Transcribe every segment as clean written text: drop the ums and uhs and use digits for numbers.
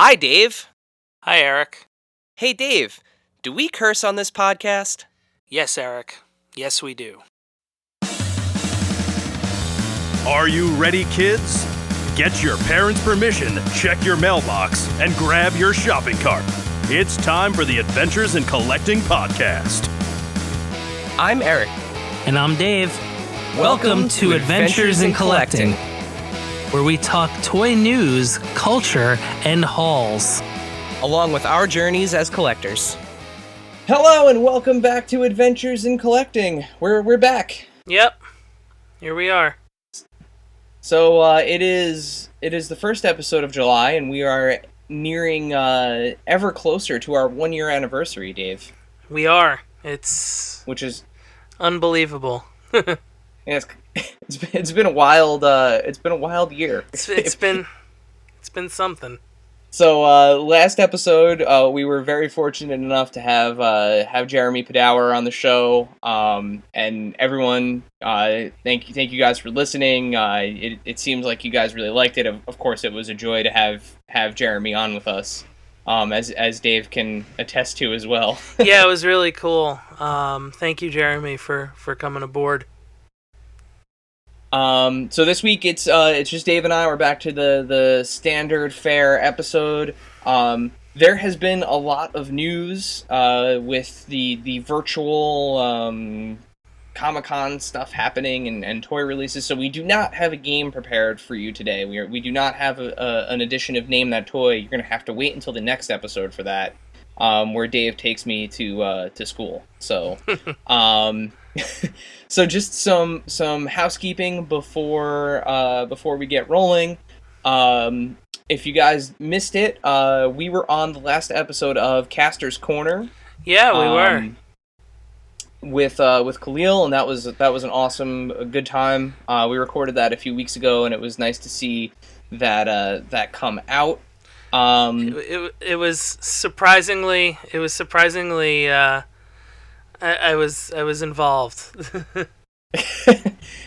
Hi, Dave. Hi, Eric. Hey, Dave. Do we curse on this podcast? Yes, Eric. Yes, we do. Are you ready, kids? Get your parents' permission, check your mailbox, and grab your shopping cart. It's time for the Adventures in Collecting podcast. I'm Eric. And I'm Dave. Welcome to Adventures in Collecting, where we talk toy news, culture, and hauls, along with our journeys as collectors. Hello and welcome back to Adventures in Collecting. We're back. Yep. Here we are. So it is the first episode of July, and we are nearing ever closer to our 1-year anniversary, Dave. We are. Which is unbelievable. Yeah, it's been a wild year. It's been something. So last episode, we were very fortunate enough to have Jeremy Padower on the show, and everyone, thank you guys for listening. It seems like you guys really liked it. Of course, it was a joy to have Jeremy on with us, as Dave can attest to as well. Yeah, it was really cool. Thank you, Jeremy, for coming aboard. So this week it's just Dave and I. We're back to the standard fare episode. There has been a lot of news with the virtual Comic-Con stuff happening and toy releases. So we do not have a game prepared for you today. We do not have an edition of Name That Toy. You're gonna have to wait until the next episode for that, where Dave takes me to school. So. So just some housekeeping before we get rolling. If you guys missed it, we were on the last episode of Caster's Corner. Yeah, we were with Khalil, and that was an awesome, good time. We recorded that a few weeks ago, and it was nice to see that come out. It was surprisingly. I was involved.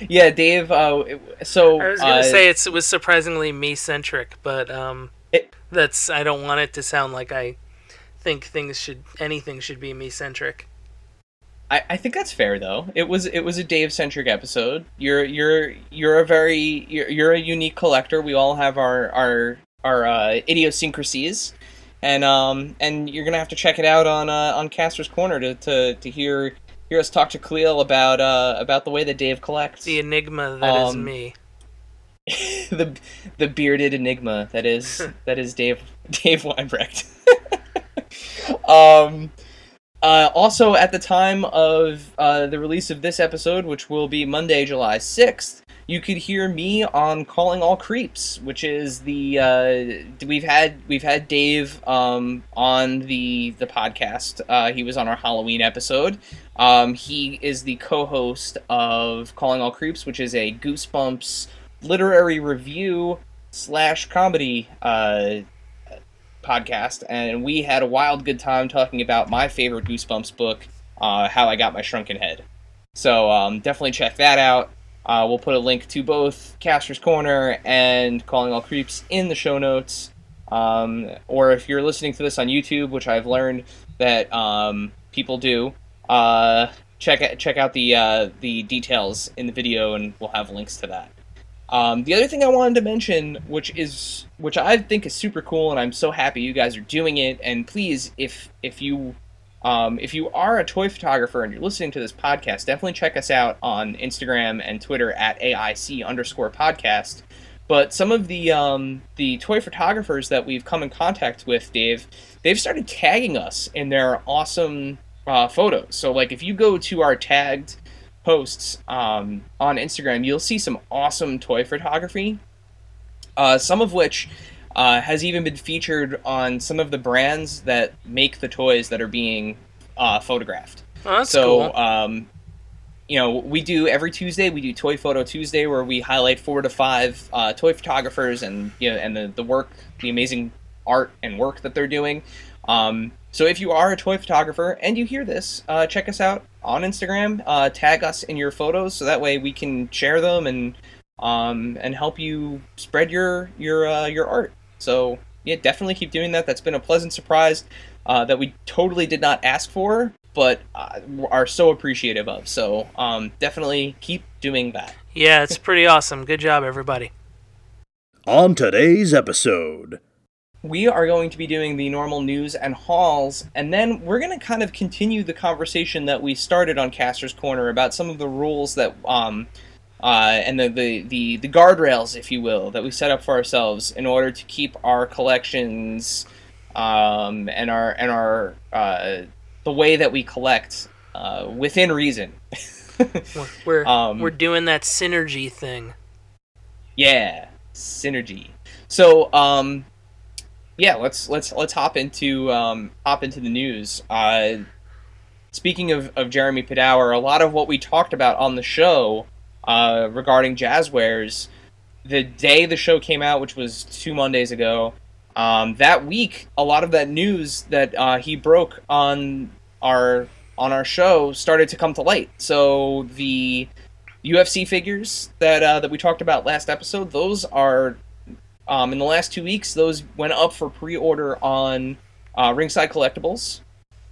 Yeah, Dave. So I was gonna say it was surprisingly me-centric, but I don't want it to sound like I think anything should be me-centric. I think that's fair though. It was a Dave-centric episode. You're a unique collector. We all have our idiosyncrasies. And you're gonna have to check it out on Caster's Corner to hear us talk to Khalil about the way that Dave collects. The enigma that is me. the bearded enigma that is Dave Weinbrecht. Also, at the time of the release of this episode, which will be Monday, July 6th. You could hear me on Calling All Creeps, which is the we've had Dave on the podcast. He was on our Halloween episode. He is the co-host of Calling All Creeps, which is a Goosebumps literary review / comedy podcast, and we had a wild good time talking about my favorite Goosebumps book, How I Got My Shrunken Head. So definitely check that out. We'll put a link to both Caster's Corner and Calling All Creeps in the show notes. Or if you're listening to this on YouTube, which I've learned that people do, check out the details in the video, and we'll have links to that. The other thing I wanted to mention, which I think is super cool, and I'm so happy you guys are doing it. And please, if you are a toy photographer and you're listening to this podcast, definitely check us out on Instagram and Twitter at AIC_podcast. But some of the toy photographers that we've come in contact with, Dave, they've started tagging us in their awesome photos. So like if you go to our tagged posts on Instagram, you'll see some awesome toy photography, some of which has even been featured on some of the brands that make the toys that are being photographed. Oh, that's cool. We do every Tuesday. We do Toy Photo Tuesday, where we highlight 4 to 5 toy photographers and the work, the amazing art and work that they're doing. So if you are a toy photographer and you hear this, check us out on Instagram. Tag us in your photos so that way we can share them and help you spread your art. So yeah, definitely keep doing that. That's been a pleasant surprise that we totally did not ask for, but are so appreciative of. So definitely keep doing that. Yeah, it's pretty awesome. Good job, everybody. On today's episode, we are going to be doing the normal news and hauls, and then we're going to kind of continue the conversation that we started on Caster's Corner about some of the rules that and the guardrails, if you will, that we set up for ourselves in order to keep our collections and our the way that we collect within reason. We're doing that synergy thing. Yeah, synergy. So yeah, let's hop into the news. Speaking of Jeremy Padawer, a lot of what we talked about on the show regarding Jazzwares, the day the show came out, which was 2 Mondays ago, that week, a lot of that news that he broke on our show started to come to light. So the UFC figures that we talked about last episode, those are in the last 2 weeks, those went up for pre-order on Ringside Collectibles,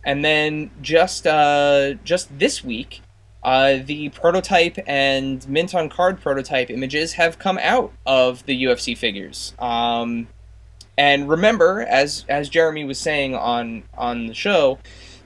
and then just this week, the prototype and mint on card prototype images have come out of the UFC figures. And remember, as Jeremy was saying on the show,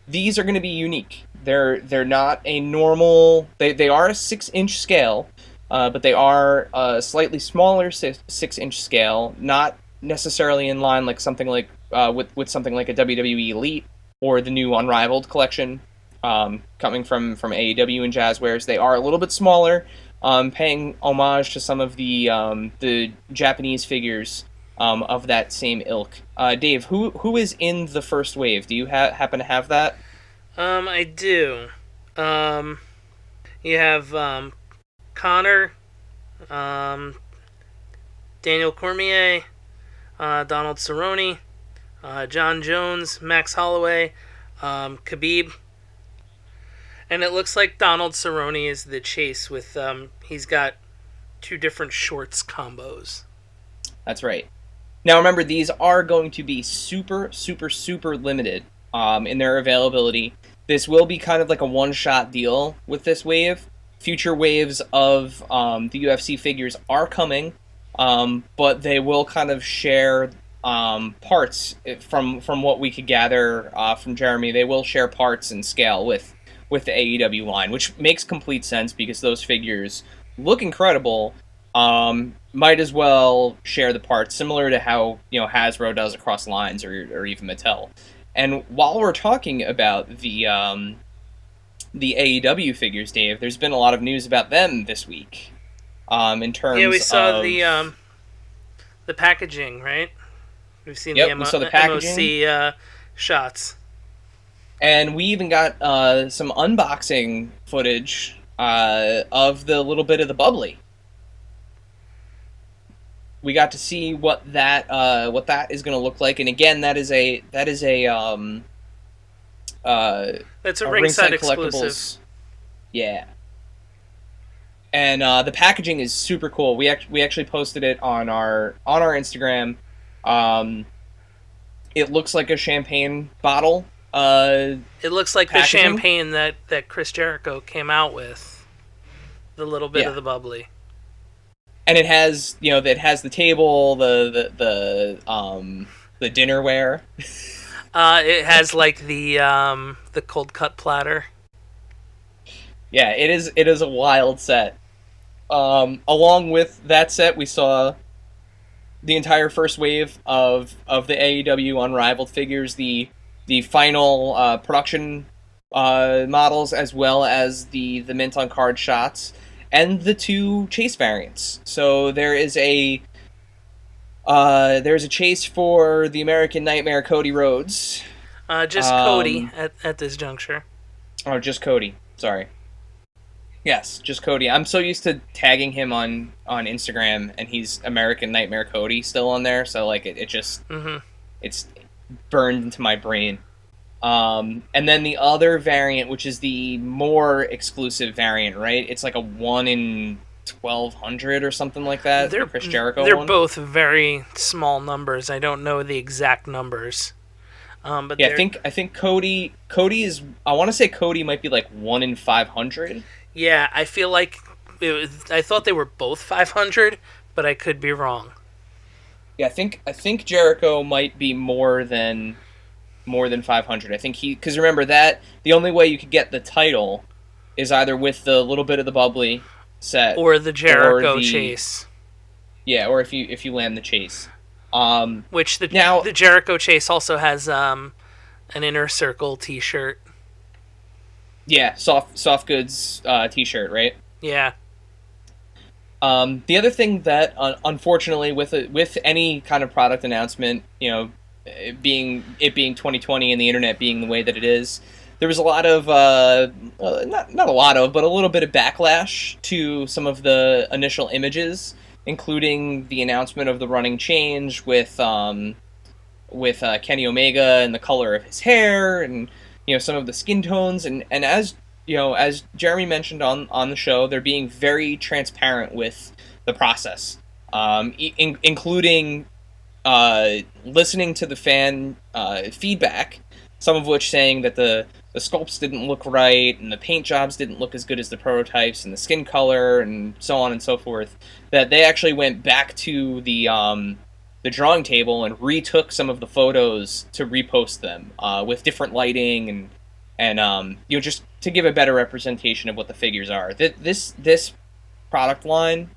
these are going to be unique. They're not a normal. They are a 6-inch scale. But they are a slightly smaller 6-inch scale, not necessarily in line like something like with something like a WWE Elite or the new Unrivaled collection coming from AEW and Jazzwares. They are a little bit smaller, paying homage to some of the Japanese figures of that same ilk. Dave, who is in the first wave? Do you happen to have that? I do. You have Connor, Daniel Cormier, Donald Cerrone, John Jones, Max Holloway, Khabib. And it looks like Donald Cerrone is the chase with, he's got 2 different shorts combos. That's right. Now remember, these are going to be super, super, super limited in their availability. This will be kind of like a one-shot deal with this wave. Future waves of the UFC figures are coming, but they will kind of share parts from what we could gather from Jeremy. They will share parts and scale with the AEW line, which makes complete sense because those figures look incredible. Might as well share the parts, similar to how Hasbro does across lines, or even Mattel. And while we're talking about the AEW figures, Dave, there's been a lot of news about them this week. In terms we saw of the packaging, right? We've seen we saw the packaging. MOC shots. And we even got some unboxing footage of the little bit of the bubbly. We got to see what that is going to look like, and again, that's a Ringside exclusive. Yeah. And the packaging is super cool. We actually posted it on our Instagram. It looks like a champagne bottle. It looks like packaging. The champagne that Chris Jericho came out with. The little bit of the bubbly. And it has the table, the dinnerware. It has like the cold cut platter. Yeah, it is a wild set. Along with that set, we saw the entire first wave of the AEW Unrivaled figures, the final production models, as well as the mint on card shots, and the 2 chase variants. So there's a chase for the American Nightmare Cody Rhodes. Just Cody at this juncture. Oh, just Cody. Sorry. Yes, just Cody. I'm so used to tagging him on Instagram, and he's American Nightmare Cody still on there, so like it just it's burned into my brain. And then the other variant, which is the more exclusive variant, right? It's like a 1 in 1,200 or something like that. The Chris Jericho they're one. both very small numbers. I don't know the exact numbers. But yeah, I think Cody is, I want to say Cody might be like 1 in 500. Yeah, I feel like I thought they were both 500, but I could be wrong. Yeah, I think Jericho might be more than 500. I think because remember that the only way you could get the title is either with the little bit of the bubbly set or the Jericho chase. Yeah, or if you land the chase. Which the Jericho chase also has an Inner Circle T-shirt. Yeah, soft goods T-shirt, right? Yeah. The other thing that unfortunately with any kind of product announcement, it being 2020 and the internet being the way that it is, there was a lot of not a lot of, but a little bit of backlash to some of the initial images, including the announcement of the running change with Kenny Omega and the color of his hair, and some of the skin tones, and as as Jeremy mentioned on the show, they're being very transparent with the process, including listening to the fan feedback, some of which saying that the sculpts didn't look right, and the paint jobs didn't look as good as the prototypes, and the skin color, and so on and so forth, that they actually went back to the drawing table and retook some of the photos to repost them with different lighting and just to give a better representation of what the figures are. This product line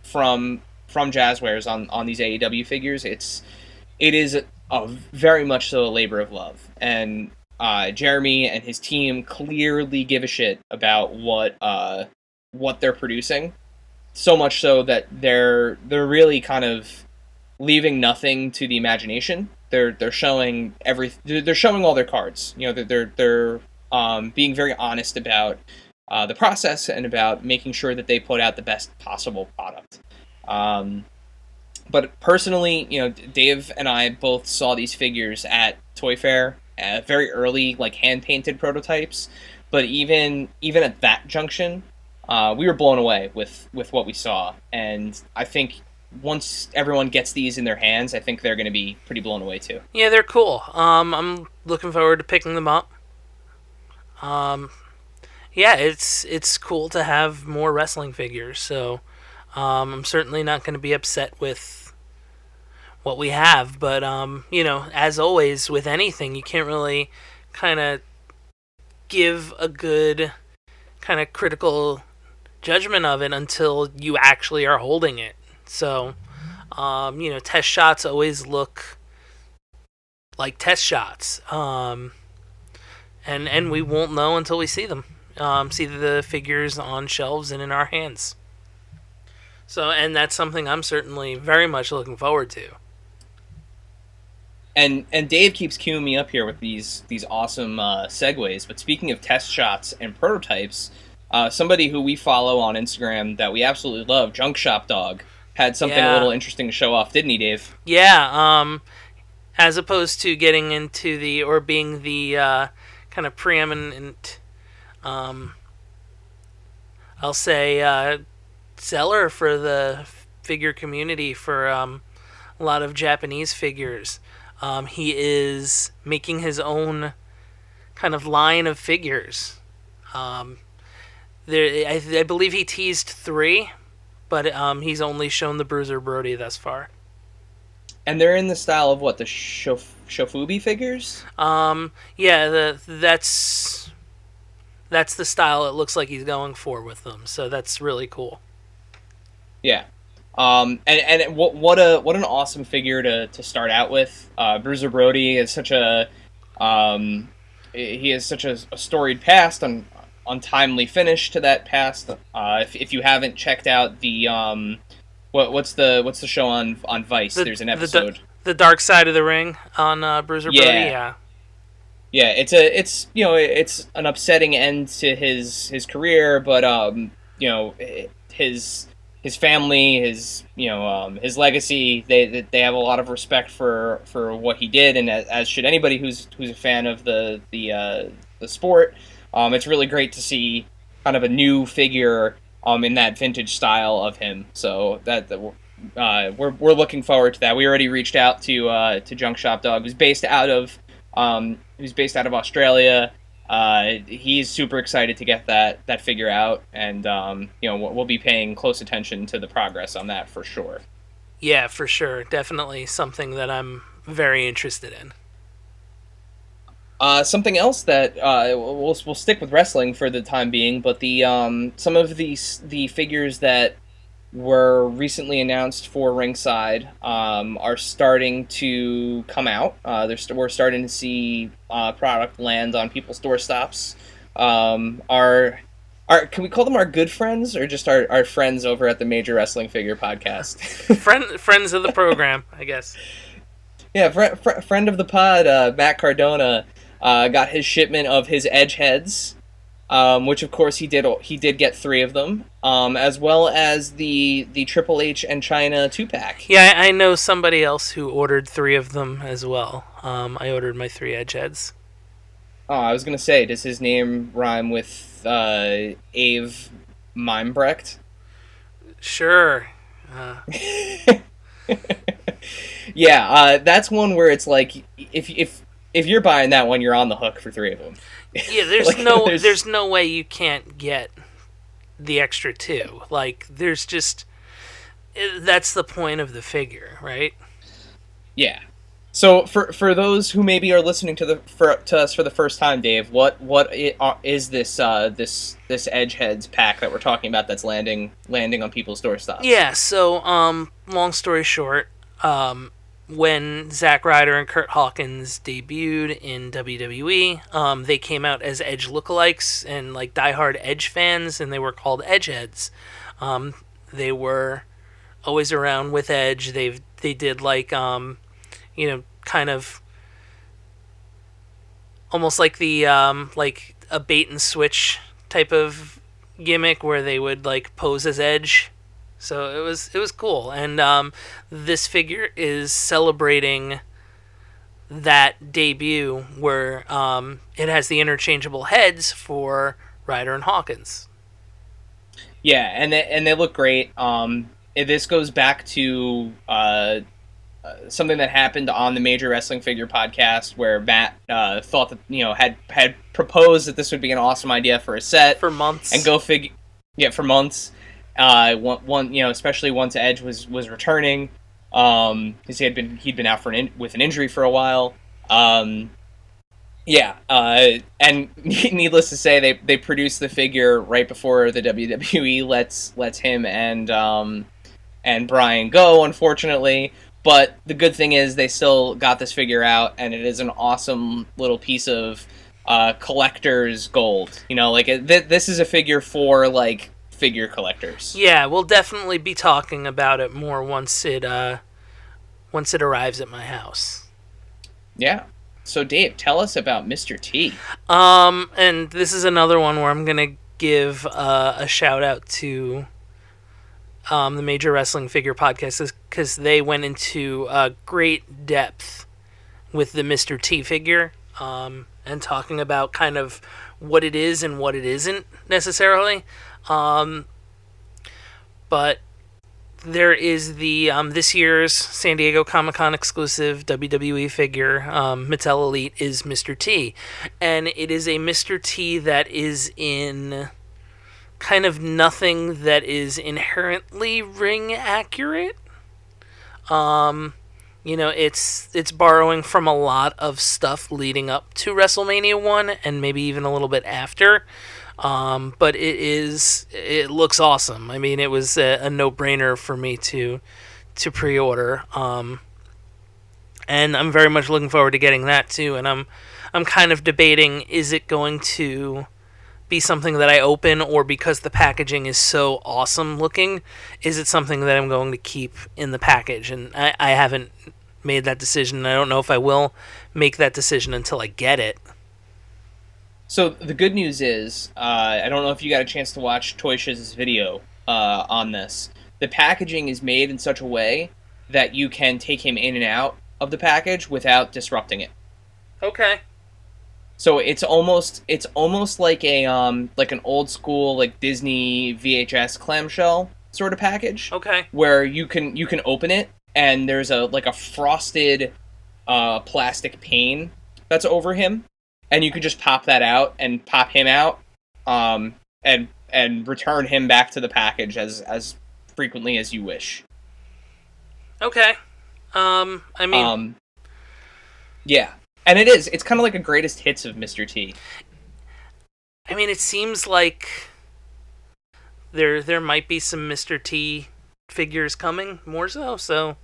from Jazzwares on these AEW figures, it is a very much so a labor of love, and Jeremy and his team clearly give a shit about what they're producing, so much so that they're really kind of leaving nothing to the imagination. They're showing they're showing all their cards. They're being very honest about the process and about making sure that they put out the best possible product. But personally, Dave and I both saw these figures at Toy Fair, very early, like hand-painted prototypes. But even at that junction, we were blown away with what we saw. And I think once everyone gets these in their hands, I think they're going to be pretty blown away too. Yeah, they're cool. I'm looking forward to picking them up. Yeah, it's cool to have more wrestling figures. So I'm certainly not going to be upset with what we have, but as always with anything, you can't really kind of give a good kind of critical judgment of it until you actually are holding it. So, test shots always look like test shots, and we won't know until we see them, see the figures on shelves and in our hands. So, and that's something I'm certainly very much looking forward to. And Dave keeps queuing me up here with these awesome segues. But speaking of test shots and prototypes, somebody who we follow on Instagram that we absolutely love, Junk Shop Dog, had something a little interesting to show off, didn't he, Dave? Yeah. As opposed to getting into or being the kind of preeminent, I'll say, seller for the figure community for a lot of Japanese figures. He is making his own kind of line of figures. I believe he teased 3, but he's only shown the Bruiser Brody thus far. And they're in the style of what, the Shofubi figures? Yeah, that's the style it looks like he's going for with them. So that's really cool. Yeah. And what an awesome figure to start out with. Bruiser Brody is such a he has such a storied past, and untimely finish to that past. If you haven't checked out the what's the show on Vice? There's an episode, the Dark Side of the Ring on Bruiser Brody. Yeah. Yeah, it's an upsetting end to his career, but his family, his legacy, they have a lot of respect for what he did, and as should anybody who's a fan of the sport. It's really great to see kind of a new figure in that vintage style of him. So we're looking forward to that. We already reached out to Junk Shop Dog, who's based out of Australia. He's super excited to get that figure out, and we'll be paying close attention to the progress on that for sure. Yeah, for sure. Definitely something that I'm very interested in. Something else that we'll stick with wrestling for the time being, but the some of the figures that were recently announced for Ringside are starting to come out. We're starting to see product land on people's doorsteps. Can we call them our good friends, or just our friends over at the Major Wrestling Figure Podcast? Friends of the program, I guess. Yeah, friend of the pod, Matt Cardona, got his shipment of his Edge heads, which of course he did get 3 of them, as well as the Triple H and China 2-pack. Yeah, I know somebody else who ordered 3 of them as well. I ordered my 3 Edge heads. Oh, I was gonna say, does his name rhyme with Ave Mimebrecht? Sure. Yeah, that's one where it's like, if you're buying that one, you're on the hook for 3 of them. Yeah, there's no way you can't get the extra 2. Like, that's the point of the figure, right? Yeah. So for those who maybe are listening to us for the first time, Dave, what is this Edge Heads pack that we're talking about that's landing on people's doorsteps? Yeah. So long story short, when Zack Ryder and Kurt Hawkins debuted in WWE, they came out as Edge lookalikes and like diehard Edge fans, and they were called Edge Heads. They were always around with Edge. They did like kind of almost like the like a bait and switch type of gimmick where they would like pose as Edge. So it was cool, and this figure is celebrating that debut where it has the interchangeable heads for Ryder and Hawkins. Yeah, and they look great. This goes back to something that happened on the Major Wrestling Figure Podcast, where Matt thought that had proposed that this would be an awesome idea for a set for months, and go figure. Yeah, for months. Especially once Edge was returning, because he'd been out with an injury for a while. And needless to say, they produced the figure right before the WWE lets him and Brian go, unfortunately. But the good thing is they still got this figure out, and it is an awesome little piece of collector's gold. This is a figure for like figure collectors. Yeah, we'll definitely be talking about it more once it arrives at my house. Yeah. So Dave, tell us about Mr. T. And this is another one where I'm gonna give a shout out to the Major Wrestling Figure Podcast, because they went into great depth with the Mr. T figure, and talking about kind of what it is and what it isn't necessarily. But there is the this year's San Diego Comic-Con exclusive WWE figure, Mattel Elite, is Mr. T. And it is a Mr. T that is in kind of nothing that is inherently ring accurate. It's borrowing from a lot of stuff leading up to WrestleMania 1 and maybe even a little bit after. But it looks awesome. I mean, it was a no-brainer for me to pre-order. And I'm very much looking forward to getting that too. And I'm kind of debating, is it going to be something that I open, or because the packaging is so awesome looking, is it something that I'm going to keep in the package? And I haven't made that decision. I don't know if I will make that decision until I get it. So the good news is, I don't know if you got a chance to watch Toy Shiz's video on this. The packaging is made in such a way that you can take him in and out of the package without disrupting it. Okay. So it's almost like an old school like Disney VHS clamshell sort of package. Okay. Where you can open it and there's a frosted plastic pane that's over him, and you can just pop that out and pop him out, and return him back to the package as frequently as you wish. Okay. I mean, yeah, and it's kind of like a greatest hits of Mr. T. I mean, it seems like there might be some Mr. T figures coming, more so. So,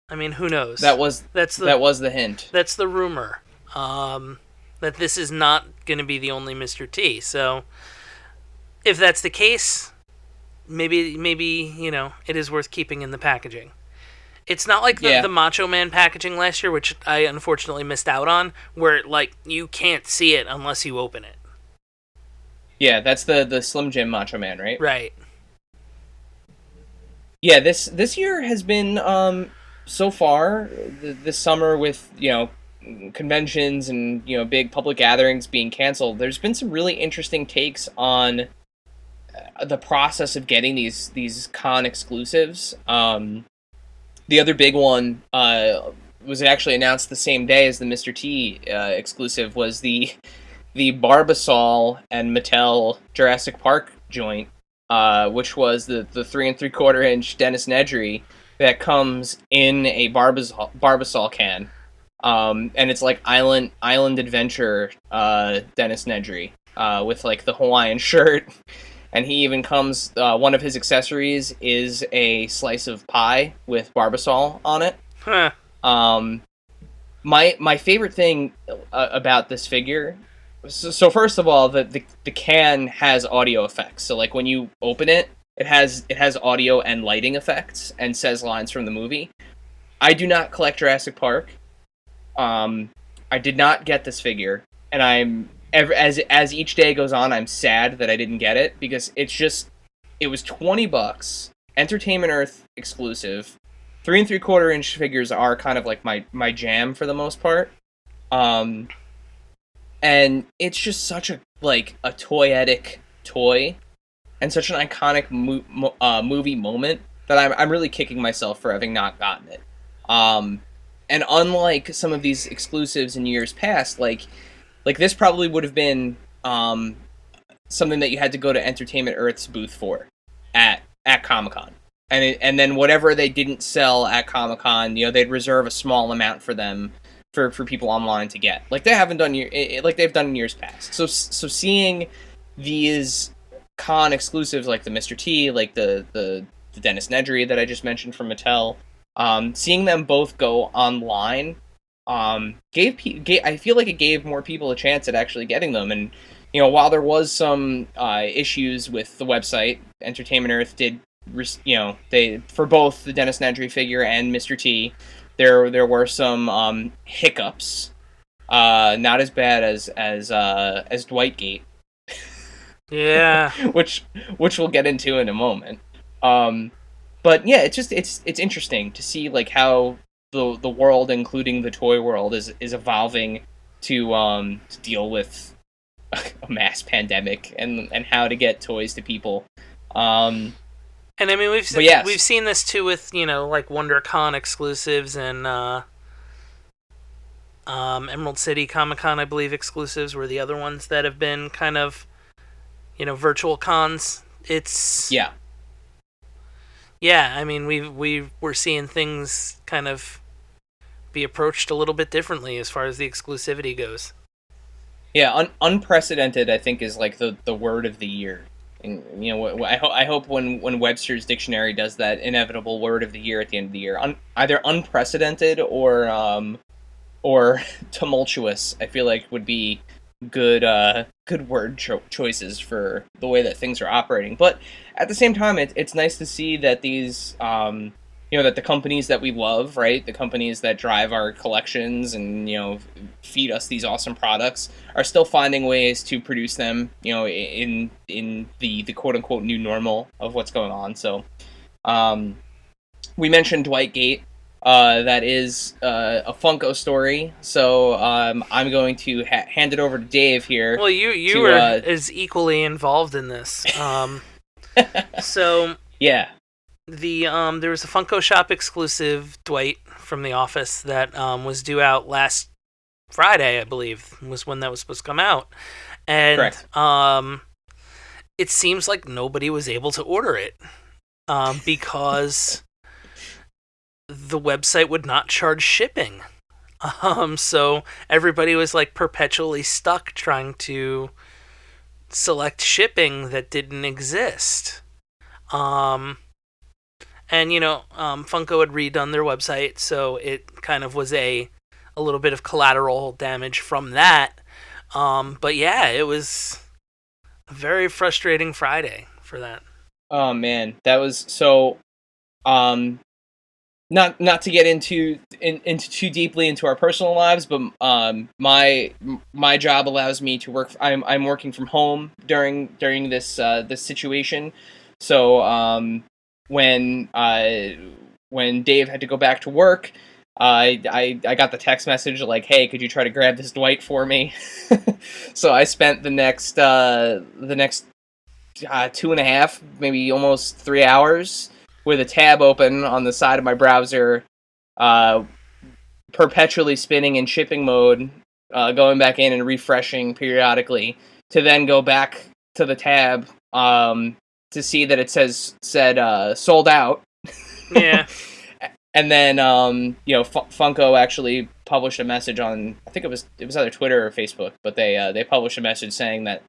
I mean, who knows? That was the hint. That's the rumor. That this is not going to be the only Mr. T. So, if that's the case, maybe it is worth keeping in the packaging. It's not like the Macho Man packaging last year, which I unfortunately missed out on, where like you can't see it unless you open it. Yeah, that's the Slim Jim Macho Man, right? Right. Yeah, this year has been so far this summer with conventions and big public gatherings being canceled. There's been some really interesting takes on the process of getting these con exclusives. The other big one was actually announced the same day as the Mr. T exclusive was the Barbasol and Mattel Jurassic Park joint, which was the 3 3/4-inch Dennis Nedry that comes in a Barbasol can, and it's like Island Adventure Dennis Nedry with like the Hawaiian shirt. And he even comes, one of his accessories is a slice of pie with Barbasol on it. Huh. My favorite thing about this figure, so first of all, the can has audio effects. So like when you open it, it has audio and lighting effects and says lines from the movie. I do not collect Jurassic Park. I did not get this figure, and I'm as each day goes on, I'm sad that I didn't get it because it was $20, Entertainment Earth exclusive. 3 3/4-inch figures are kind of like my jam for the most part, and it's just such a toyetic toy, and such an iconic movie moment that I'm really kicking myself for having not gotten it. And unlike some of these exclusives in years past, like this probably would have been something that you had to go to Entertainment Earth's booth for at Comic-Con. And then whatever they didn't sell at Comic-Con, they'd reserve a small amount for them for people online to get. Like they've done in years past. So seeing these con exclusives like the Mr. T, like the Dennis Nedry that I just mentioned from Mattel, seeing them both go online I feel like it gave more people a chance at actually getting them. And while there was some issues with the website, Entertainment Earth did they, for both the Dennis Nedry figure and Mr. T, there were some hiccups, not as bad as Dwight Gate. Yeah. which we'll get into in a moment. But yeah, it's interesting to see like how the world, including the toy world, is evolving to deal with a mass pandemic and how to get toys to people. And I mean we've seen this too with like WonderCon exclusives and Emerald City Comic Con, I believe, exclusives were the other ones that have been kind of virtual cons. I mean we're seeing things kind of be approached a little bit differently as far as the exclusivity goes. Yeah, unprecedented, I think, is like the word of the year. And I hope when Webster's Dictionary does that inevitable word of the year at the end of the year, either unprecedented or tumultuous, I feel like would be good word choices for the way that things are operating. But at the same time, it's nice to see that these that the companies that we love, right, the companies that drive our collections and feed us these awesome products, are still finding ways to produce them in the quote unquote new normal of what's going on. So we mentioned Dwight Gate. that is a Funko story. So I'm going to hand it over to Dave here. Well, you were as equally involved in this. So yeah, there was a Funko Shop exclusive Dwight from The Office that was due out last Friday, I believe, was when that was supposed to come out, and correct. It seems like nobody was able to order it because the website would not charge shipping. So everybody was like perpetually stuck trying to select shipping that didn't exist. And Funko had redone their website, so it kind of was a little bit of collateral damage from that. But yeah, it was a very frustrating Friday for that. Oh man, that was so. Not to get into too deeply into our personal lives, but my job allows me to work. I'm working from home during this situation. So when Dave had to go back to work, I got the text message like, "Hey, could you try to grab this Dwight for me?" So I spent the next 2.5, maybe almost 3 hours with a tab open on the side of my browser, perpetually spinning in shipping mode, going back in and refreshing periodically, to then go back to the tab to see that it said sold out. Yeah. And then Funko actually published a message on, I think it was either Twitter or Facebook, but they published a message saying that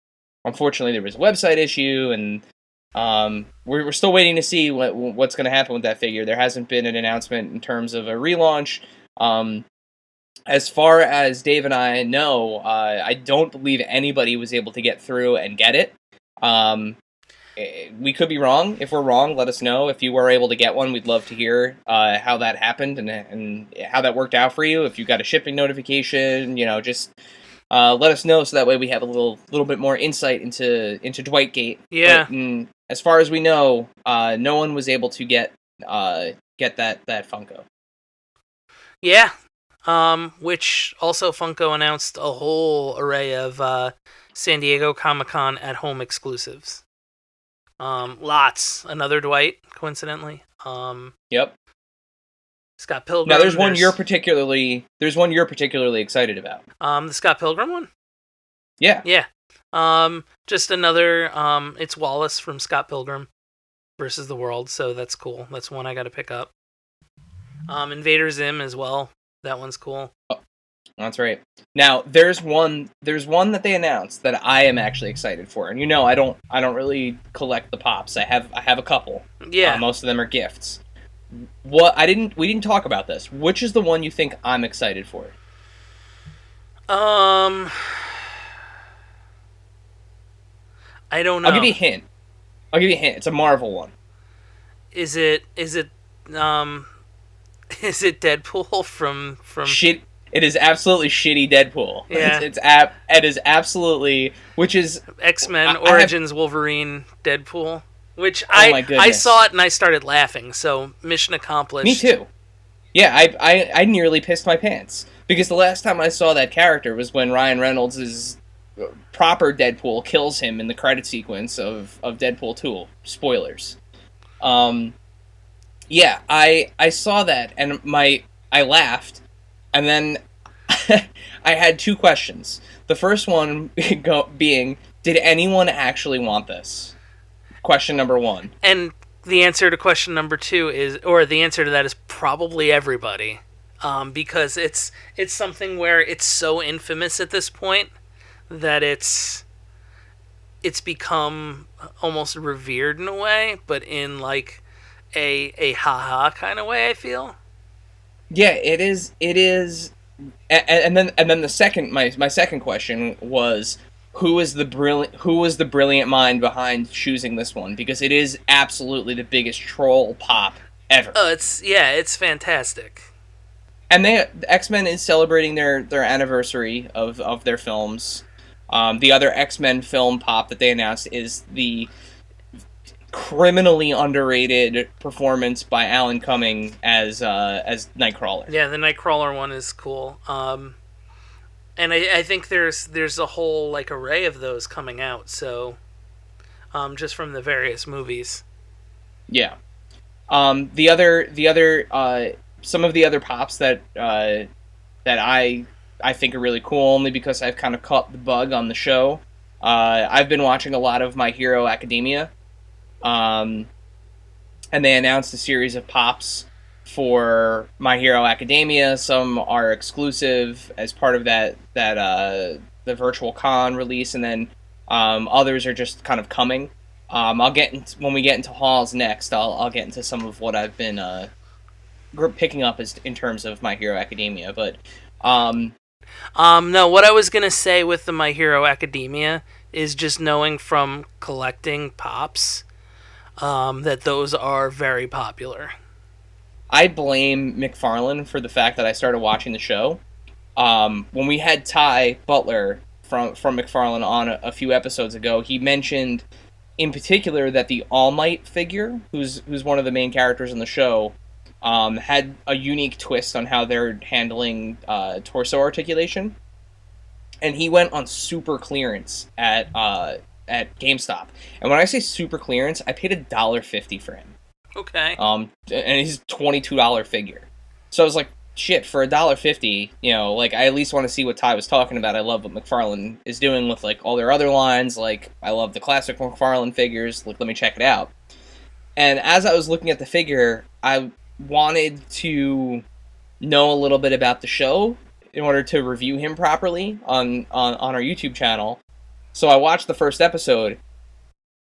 unfortunately there was a website issue, and we're still waiting to see what's going to happen with that figure. There hasn't been an announcement in terms of a relaunch. As far as Dave and I know, I don't believe anybody was able to get through and get it. We could be wrong. If we're wrong, let us know. If you were able to get one, we'd love to hear how that happened and how that worked out for you. If you got a shipping notification, just let us know, so that way we have a little bit more insight into Dwightgate. Yeah. But, as far as we know, no one was able to get that Funko. Yeah. Which also Funko announced a whole array of San Diego Comic-Con at home exclusives. Lots. Another Dwight, coincidentally. Yep. Scott Pilgrim. Now there's one you're particularly excited about. The Scott Pilgrim one? Yeah. Yeah. Just another it's Wallace from Scott Pilgrim versus the World, so that's cool. That's one I got to pick up. Invader Zim as well. That one's cool. Oh, that's right. Now there's one that they announced that I am actually excited for. And I don't really collect the pops. I have a couple. Yeah. Most of them are gifts. We didn't talk about this. Which is the one you think I'm excited for? I don't know. I'll give you a hint. It's a Marvel one. Is it Deadpool from Shit? It is absolutely shitty Deadpool. Yeah. It is absolutely, which is X-Men Origins Wolverine Deadpool. Which I saw it and I started laughing. So mission accomplished. Me too. Yeah, I nearly pissed my pants because the last time I saw that character was when Ryan Reynolds' proper Deadpool kills him in the credit sequence of Deadpool 2. Spoilers. Yeah, I saw that and I laughed, and then I had two questions. The first one being, did anyone actually want this? Question number one. And the answer to question number two the answer to that is probably everybody. Because it's something where it's so infamous at this point that it's become almost revered in a way, but in like a haha kind of way, I feel. Yeah, it is. And then the second my second question was, who was the brilliant mind behind choosing this one, because it is absolutely the biggest troll pop ever. It's fantastic. And X-Men is celebrating their anniversary of their films. The other X-Men film pop that they announced is the criminally underrated performance by Alan Cumming as Nightcrawler. Yeah, the Nightcrawler one is cool. And I think there's a whole like array of those coming out. So, just from the various movies. Yeah. Some of the other pops that I think are really cool, only because I've kind of caught the bug on the show. I've been watching a lot of My Hero Academia, and they announced a series of pops for My Hero Academia. Some are exclusive as part of the virtual con release, and then others are just kind of coming. When we get into halls next. I'll get into some of what I've been picking up as in terms of My Hero Academia. But no, what I was gonna say with the My Hero Academia is just knowing from collecting pops, that those are very popular. I blame McFarlane for the fact that I started watching the show. When we had Ty Butler from McFarlane on a few episodes ago, he mentioned in particular that the All Might figure, who's one of the main characters in the show, had a unique twist on how they're handling torso articulation, and he went on super clearance at GameStop. And when I say super clearance, I paid $1.50 for him. Okay. And he's a $22 figure. So I was like, shit, for $1.50, like, I at least want to see what Ty was talking about. I love what McFarlane is doing with, like, all their other lines. Like, I love the classic McFarlane figures. Like, let me check it out. And as I was looking at the figure, I wanted to know a little bit about the show in order to review him properly on our YouTube channel. So I watched the first episode,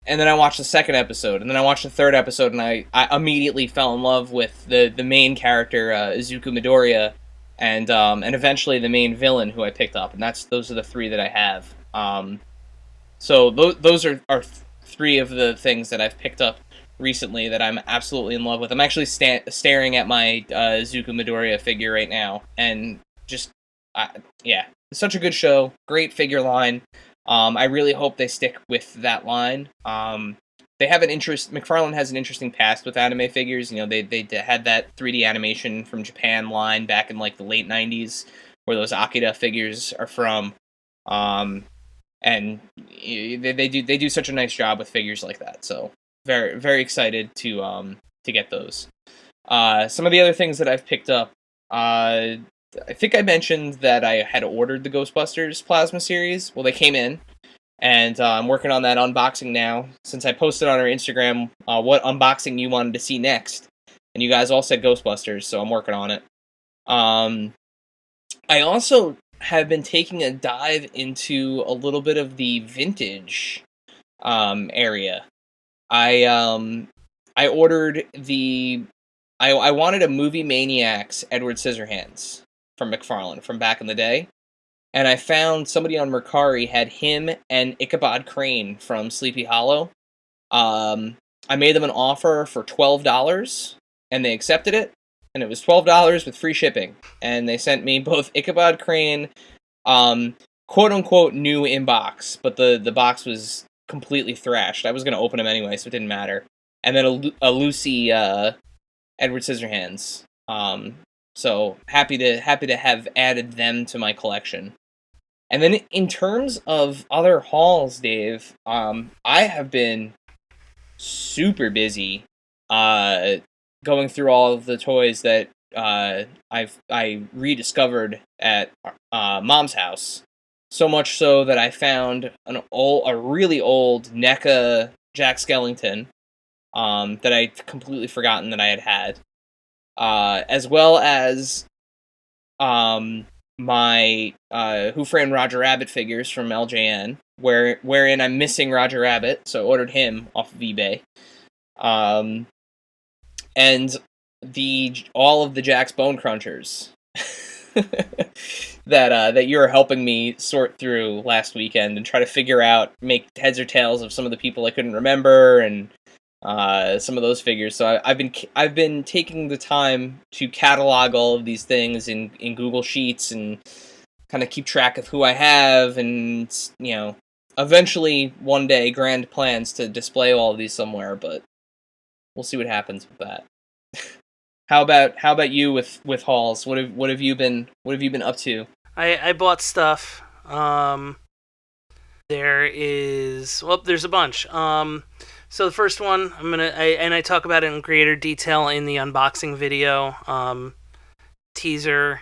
and then I watched the second episode, and then I watched the third episode, and I immediately fell in love with the main character, Izuku Midoriya, and eventually the main villain who I picked up, and those are the three that I have. So those are three of the things that I've picked up recently that I'm absolutely in love with. I'm actually staring at my Izuku Midoriya figure right now, and just, yeah, it's such a good show, great figure line. I really hope they stick with that line. They have McFarlane has an interesting past with anime figures. They had that 3D animation from Japan line back in like the late 90s, where those Akira figures are from. And they do such a nice job with figures like that. So very, very excited to get those. Some of the other things that I've picked up, I think I mentioned that I had ordered the Ghostbusters Plasma series. Well, they came in, and I'm working on that unboxing now. Since I posted on our Instagram what unboxing you wanted to see next, and you guys all said Ghostbusters, so I'm working on it. I also have been taking a dive into a little bit of the vintage area. I ordered I wanted a Movie Maniacs Edward Scissorhands from McFarlane from back in the day, and I found somebody on Mercari had him and Ichabod Crane from Sleepy Hollow. I made them an offer for $12, and they accepted it, and it was $12 with free shipping, and they sent me both Ichabod Crane, quote-unquote new in box, but the box was completely thrashed. I was going to open them anyway, so it didn't matter. And then a Lucy Edward Scissorhands. So happy to have added them to my collection. And then in terms of other hauls, Dave, I have been super busy going through all of the toys that I rediscovered at Mom's house. So much so that I found a really old NECA Jack Skellington that I'd completely forgotten that I had. As well as my Who Framed Roger Rabbit figures from LJN, wherein I'm missing Roger Rabbit, so I ordered him off of eBay. And all of the Jack's Bone Crunchers that you were helping me sort through last weekend and try to make heads or tails of some of the people I couldn't remember, and some of those figures. So I've been taking the time to catalog all of these things in Google Sheets and kind of keep track of who I have, and eventually one day grand plans to display all of these somewhere. But we'll see what happens with that. How about you with hauls? What have you been up to? I bought stuff. There's a bunch. So the first one I talk about it in greater detail in the unboxing video. Teaser,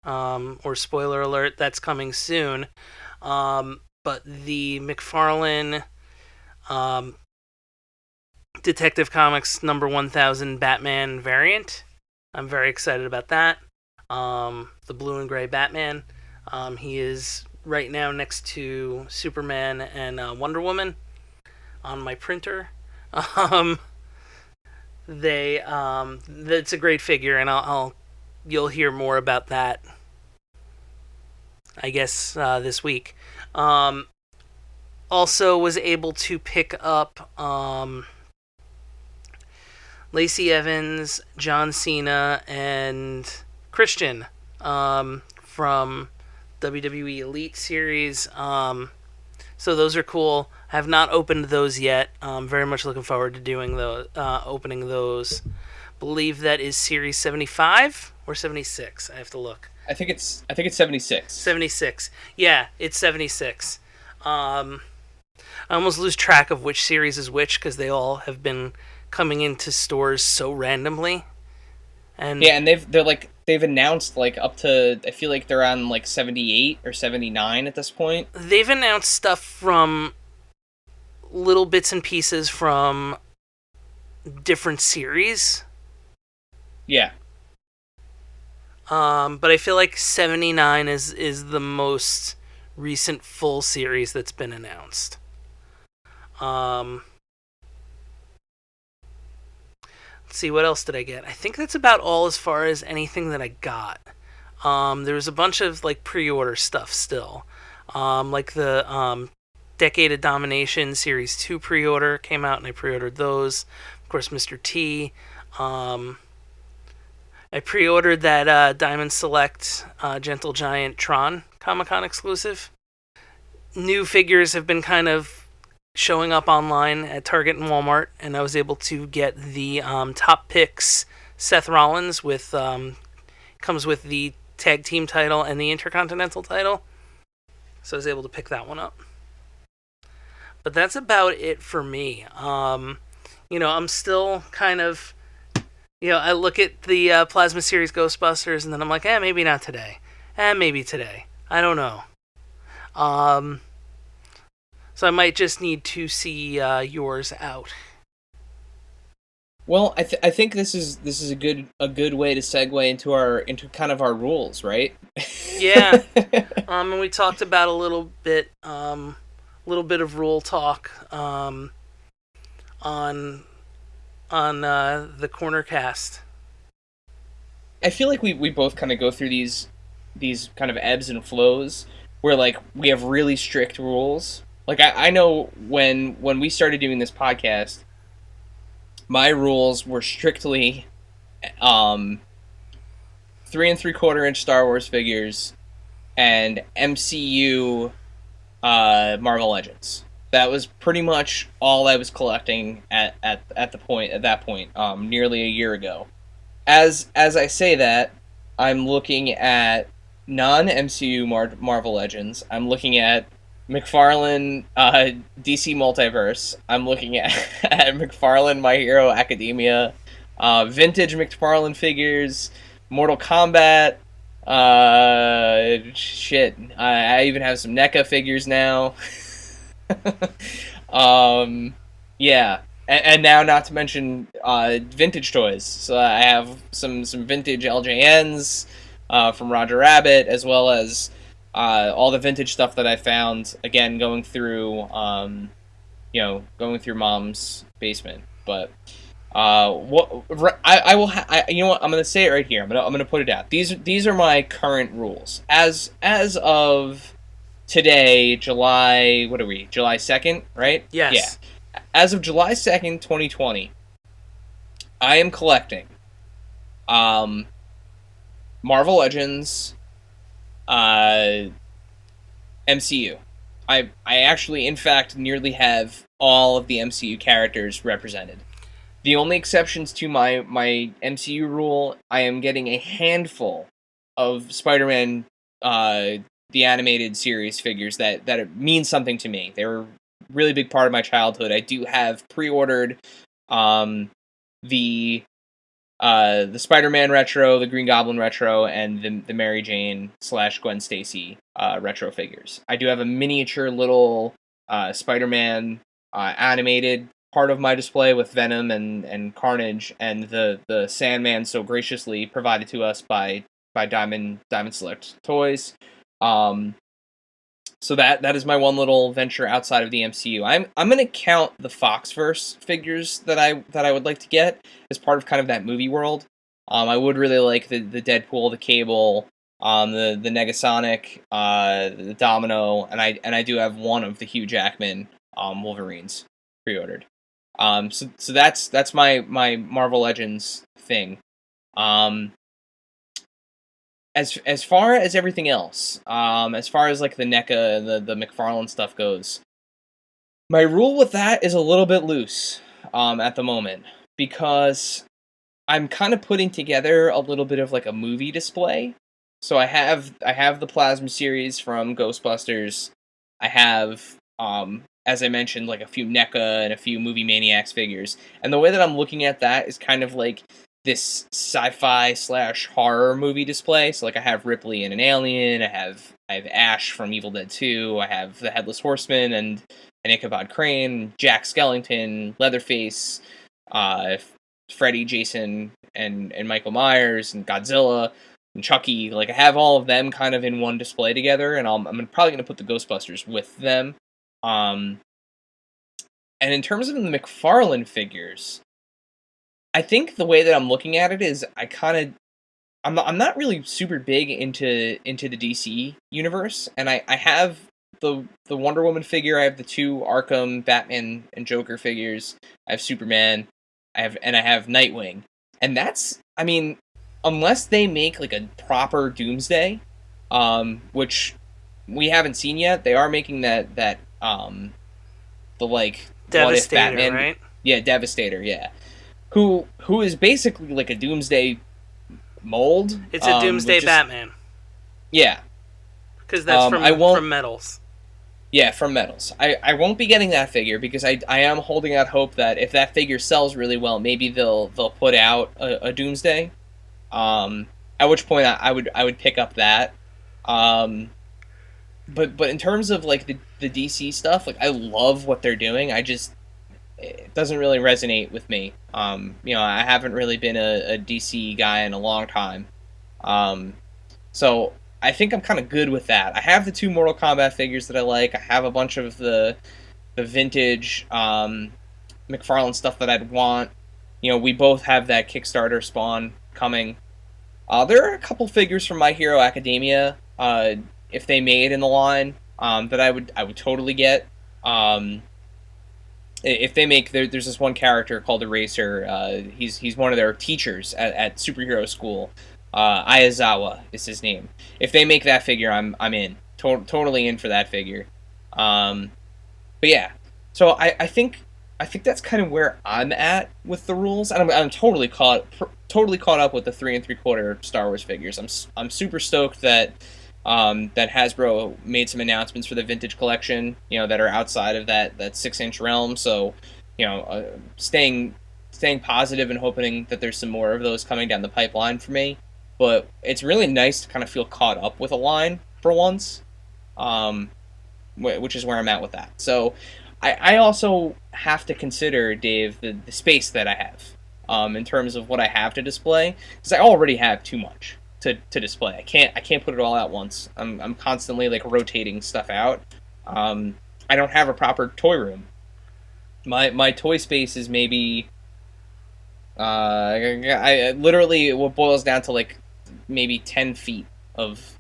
or spoiler alert, that's coming soon. But the McFarlane Detective Comics number 1000 Batman variant. I'm very excited about that. The blue and gray Batman. He is right now next to Superman and Wonder Woman on my printer. That's a great figure, and you'll hear more about that, I guess, this week. Also was able to pick up Lacey Evans, John Cena, and Christian from WWE Elite Series. So those are cool. I have not opened those yet. Very much looking forward to doing those, opening those. Believe that is Series 75 or 76. I have to look. I think it's 76. 76. Yeah, it's 76. I almost lose track of which series is which because they all have been coming into stores so randomly. And yeah, and they've announced like up to, I feel like they're on like 78 or 79 at this point. They've announced stuff from little bits and pieces from different series. Yeah. But I feel like 79 is the most recent full series that's been announced. Let's see, what else did I get? I think that's about all as far as anything that I got. There was a bunch of like pre-order stuff still. Like the Decade of Domination Series 2 pre-order came out, and I pre-ordered those. Of course, Mr. T. I pre-ordered that Diamond Select Gentle Giant Tron Comic-Con exclusive. New figures have been kind of showing up online at Target and Walmart, and I was able to get the Top Picks Seth Rollins with comes with the tag team title and the Intercontinental title. So I was able to pick that one up. But that's about it for me. I'm still kind of, I look at the Plasma Series Ghostbusters, and then I'm like, maybe not today. Maybe today. I don't know. So I might just need to see yours out. Well, I think this is a good way to segue into kind of our rules, right? Yeah. And we talked about a little bit of rule talk on the corner cast. I feel like we both kind of go through these kind of ebbs and flows where like we have really strict rules. Like I know when we started doing this podcast, my rules were strictly 3 3/4 inch Star Wars figures and MCU Marvel Legends. That was pretty much all I was collecting at that point, nearly a year ago. As I say that, I'm looking at non-MCU Marvel Legends. I'm looking at McFarlane DC Multiverse. I'm looking at McFarlane My Hero Academia, vintage McFarlane figures, Mortal Kombat. I even have some NECA figures now. Yeah, and now not to mention vintage toys. So I have some vintage LJNs from Roger Rabbit, as well as all the vintage stuff that I found, again, going through Mom's basement. But I will. You know what? I'm gonna say it right here. I'm gonna put it out. These are my current rules as of today, July. What are we? July 2nd, right? Yes. Yeah. As of July 2nd, 2020, I am collecting Marvel Legends, MCU. I actually, in fact, nearly have all of the MCU characters represented. The only exceptions to my MCU rule, I am getting a handful of Spider-Man, the animated series figures that mean something to me. They were a really big part of my childhood. I do have pre-ordered um, the Spider-Man retro, the Green Goblin retro, and the Mary Jane / Gwen Stacy retro figures. I do have a miniature little Spider-Man animated part of my display with Venom and Carnage, and the Sandman so graciously provided to us by Diamond Select Toys. So that is my one little venture outside of the MCU. I'm gonna count the Foxverse figures that I would like to get as part of kind of that movie world. I would really like the Deadpool, the Cable, the Negasonic, the Domino, and I do have one of the Hugh Jackman Wolverines pre-ordered. So that's my Marvel Legends thing. As far as everything else, as far as like the NECA and the McFarlane stuff goes, my rule with that is a little bit loose at the moment, because I'm kind of putting together a little bit of like a movie display. So I have the Plasma series from Ghostbusters. I have, as I mentioned, like a few NECA and a few Movie Maniacs figures. And the way that I'm looking at that is kind of like this sci-fi / horror movie display. So like I have Ripley in an Alien, I have Ash from Evil Dead 2, I have the Headless Horseman and Ichabod Crane, Jack Skellington, Leatherface, Freddy, Jason, and Michael Myers, and Godzilla, and Chucky. Like I have all of them kind of in one display together, and I'm probably going to put the Ghostbusters with them. And in terms of the McFarlane figures, I think the way that I'm looking at it is I'm not really super big into the DC universe, and I have the Wonder Woman figure, I have the 2 Arkham Batman and Joker figures, I have Superman, I have Nightwing. And that's, I mean, unless they make like a proper Doomsday, which we haven't seen yet. They are making that the like Devastator, what if Batman, right? Yeah, Devastator, yeah. Who is basically like a Doomsday mold. It's a Doomsday Batman. Yeah. Because that's from Metals. Yeah, from Metals. I won't be getting that figure because I am holding out hope that if that figure sells really well, maybe they'll put out a Doomsday. At which point I would pick up that. But in terms of like the DC stuff, like I love what they're doing. It doesn't really resonate with me. I haven't really been a DC guy in a long time. So I think I'm kind of good with that. I have the 2 Mortal Kombat figures that I like. I have a bunch of the vintage McFarlane stuff that I'd want. We both have that Kickstarter Spawn coming. There are a couple figures from My Hero Academia, if they made in the line, that I would totally get. If they make, there's this one character called Eraser. He's one of their teachers at superhero school. Ayazawa is his name. If they make that figure, I'm in. Totally in for that figure. But yeah, so I think that's kind of where I'm at with the rules, and I'm totally caught up with the 3 3/4 Star Wars figures. I'm super stoked that Hasbro made some announcements for the vintage collection, that are outside of that 6-inch realm. So, staying positive and hoping that there's some more of those coming down the pipeline for me. But it's really nice to kind of feel caught up with a line for once, which is where I'm at with that. So I also have to consider, Dave, the space that I have in terms of what I have to display, because I already have too much to display. I can't put it all out once. I'm constantly like rotating stuff out. I don't have a proper toy room. My toy space is maybe I literally, what boils down to like maybe 10 feet of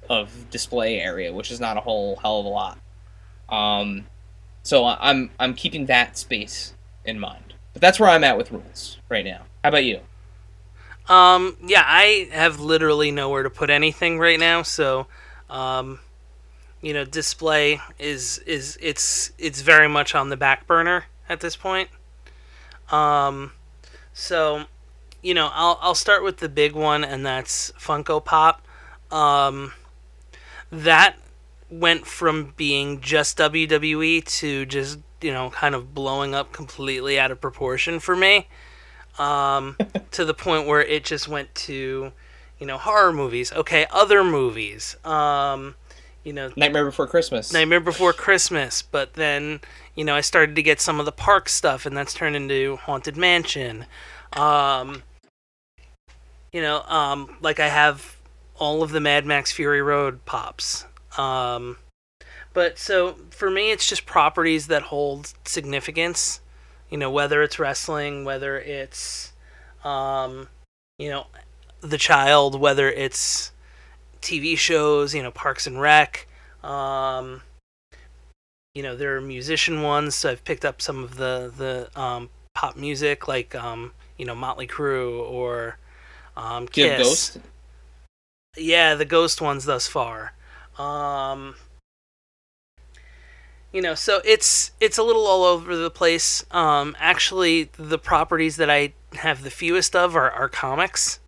display area, which is not a whole hell of a lot. So I'm keeping that space in mind. But that's where I'm at with rules right now. How about you? Yeah, I have literally nowhere to put anything right now, so display is it's very much on the back burner at this point. So, I'll start with the big one, and that's Funko Pop. Um, that went from being just WWE to just kind of blowing up completely out of proportion for me. To the point where it just went to, horror movies. Okay, other movies. Nightmare Before Christmas. Nightmare Before Christmas, but then I started to get some of the park stuff, and that's turned into Haunted Mansion. Um, like I have all of the Mad Max Fury Road pops. But so for me, it's just properties that hold significance. Whether it's wrestling, whether it's, you know, the child, whether it's TV shows, Parks and Rec. There are musician ones. So I've picked up some of the pop music, like Motley Crue or Do you have Kiss. Ghost? Yeah, the Ghost ones thus far. So it's a little all over the place. Actually, the properties that I have the fewest of are comics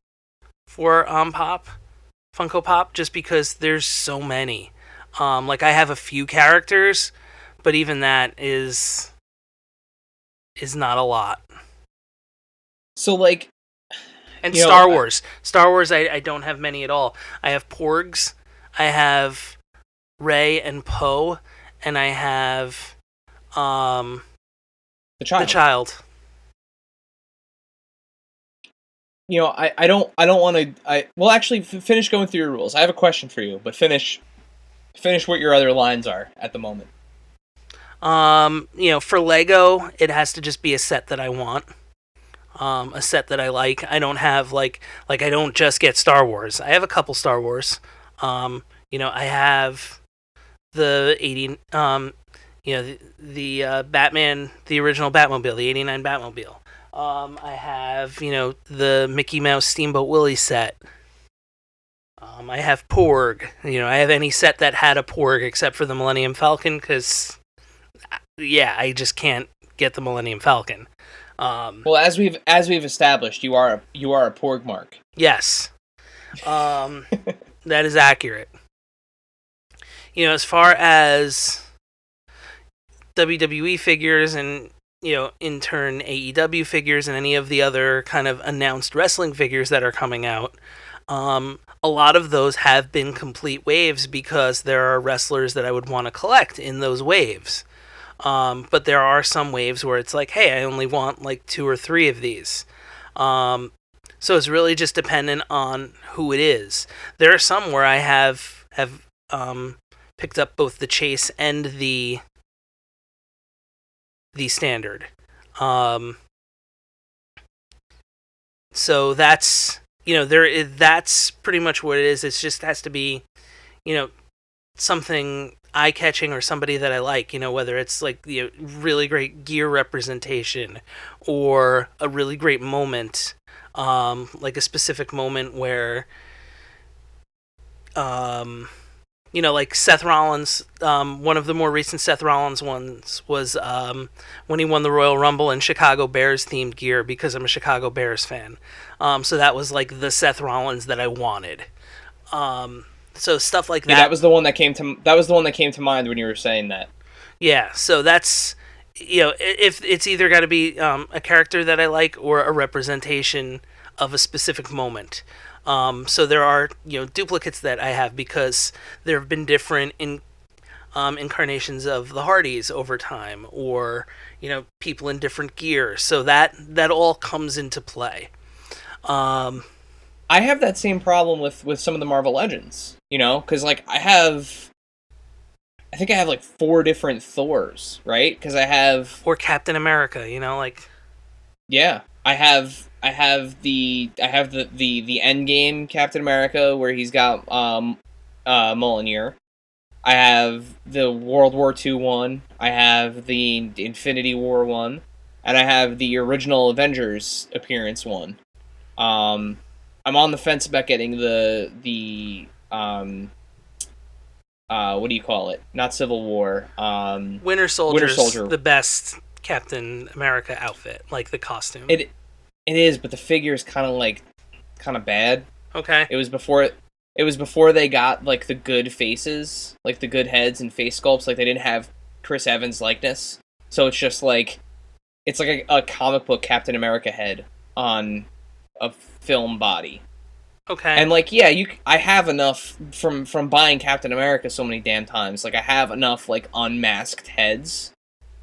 for Funko Pop, just because there's so many. Like I have a few characters, but even that is not a lot. So like, And You know, Star Wars. Star Wars, I don't have many at all. I have Porgs, I have Rey and Poe, and I have the the child. child. I don't want to. Well, actually, finish going through your rules. I have a question for you, but finish what your other lines are at the moment. For Lego, it has to just be a set that I want. A set that I like. I don't have like I don't just get Star Wars. I have a couple Star Wars. I have the 80 the Batman, the original Batmobile, the 89 Batmobile. I have, the Mickey Mouse Steamboat Willie set. I have Porg. I have any set that had a Porg except for the Millennium Falcon, because I just can't get the Millennium Falcon. Well, as we've established, you are a Porg mark. Yes. That is accurate. As far as WWE figures and, in turn AEW figures and any of the other kind of announced wrestling figures that are coming out, a lot of those have been complete waves because there are wrestlers that I would want to collect in those waves. But there are some waves where it's like, hey, I only want like 2 or 3 of these. So it's really just dependent on who it is. There are some where I have picked up both the chase and the standard. So that's that's pretty much what it is. It just has to be, something eye-catching or somebody that I like, whether it's like the really great gear representation or a really great moment, like a specific moment where, like Seth Rollins, one of the more recent Seth Rollins ones was when he won the Royal Rumble in Chicago Bears themed gear, because I'm a Chicago Bears fan. So that was like the Seth Rollins that I wanted. So stuff like that. Yeah, that was the one that came to mind when you were saying that. Yeah, so that's, if it's either got to be a character that I like or a representation of a specific moment. So there are, duplicates that I have because there have been different incarnations of the Hardys over time, or, people in different gear. So that all comes into play. I have that same problem with some of the Marvel Legends, because like I think I have like 4 different Thors, right? Because I have, or Captain America, yeah, I have the Endgame Captain America where he's got Mjolnir. I have the World War II one. I have the Infinity War one, and I have the original Avengers appearance one. I'm on the fence about getting the what do you call it? Not Civil War. Winter Soldier. Winter Soldier. The best Captain America outfit, like the costume. It is, but the figure is kind of bad. Okay. It was before they got like the good faces, like the good heads and face sculpts. Like they didn't have Chris Evans' likeness, so it's just like it's like a comic book Captain America head on a film body. Okay. And like, yeah, I have enough from buying Captain America so many damn times. Like I have enough like unmasked heads,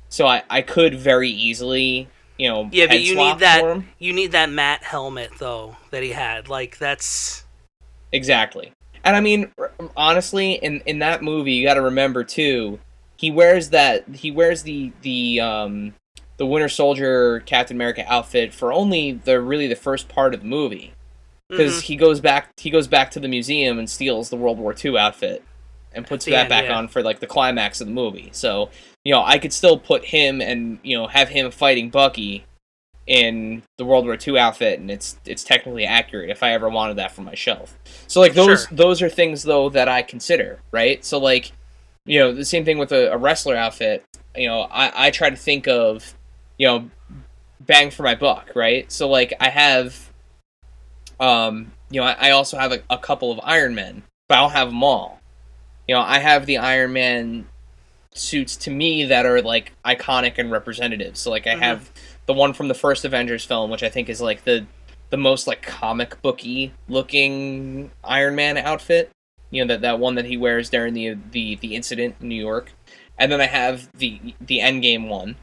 so I could very easily, Yeah, head but you swap need that. for him. You need that matte helmet though that he had. Like that's. Exactly. And I mean, honestly, in that movie, you got to remember too, he wears the Winter Soldier Captain America outfit for only the first part of the movie, because he goes back to the museum and steals the World War II outfit and puts that back on for like the climax of the movie. So, I could still put him and, have him fighting Bucky in the World War II outfit, and it's technically accurate if I ever wanted that for my shelf. So like those are things though that I consider, right? So like, the same thing with a wrestler outfit. I try to think of, bang for my buck, right? So like I have, I also have a couple of Iron Men, but I don't have them all. I have the Iron Man suits to me that are like iconic and representative. So like I have the one from the first Avengers film, which I think is like the most like comic booky looking Iron Man outfit. That one that he wears during the incident in New York. And then I have the Endgame one.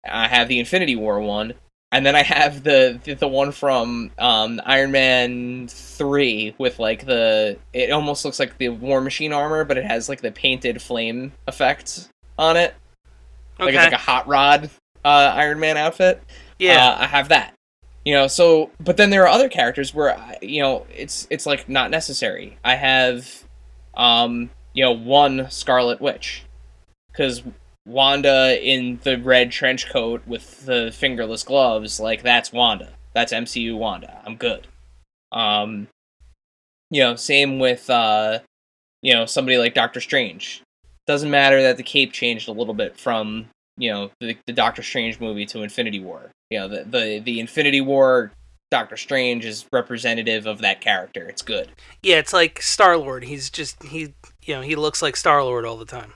I have the Infinity War one. And then I have the one from Iron Man 3 with like it almost looks like the War Machine armor, but it has like the painted flame effects on it. Okay. Like it's like a hot rod Iron Man outfit. Yeah. I have that. So, but then there are other characters where, it's like not necessary. I have, one Scarlet Witch. Because Wanda in the red trench coat with the fingerless gloves, like, that's Wanda. That's MCU Wanda. I'm good. Same with, somebody like Doctor Strange. Doesn't matter that the cape changed a little bit from, the Doctor Strange movie to Infinity War. The Infinity War Doctor Strange is representative of that character. It's good. Yeah, it's like Star-Lord. He looks like Star-Lord all the time.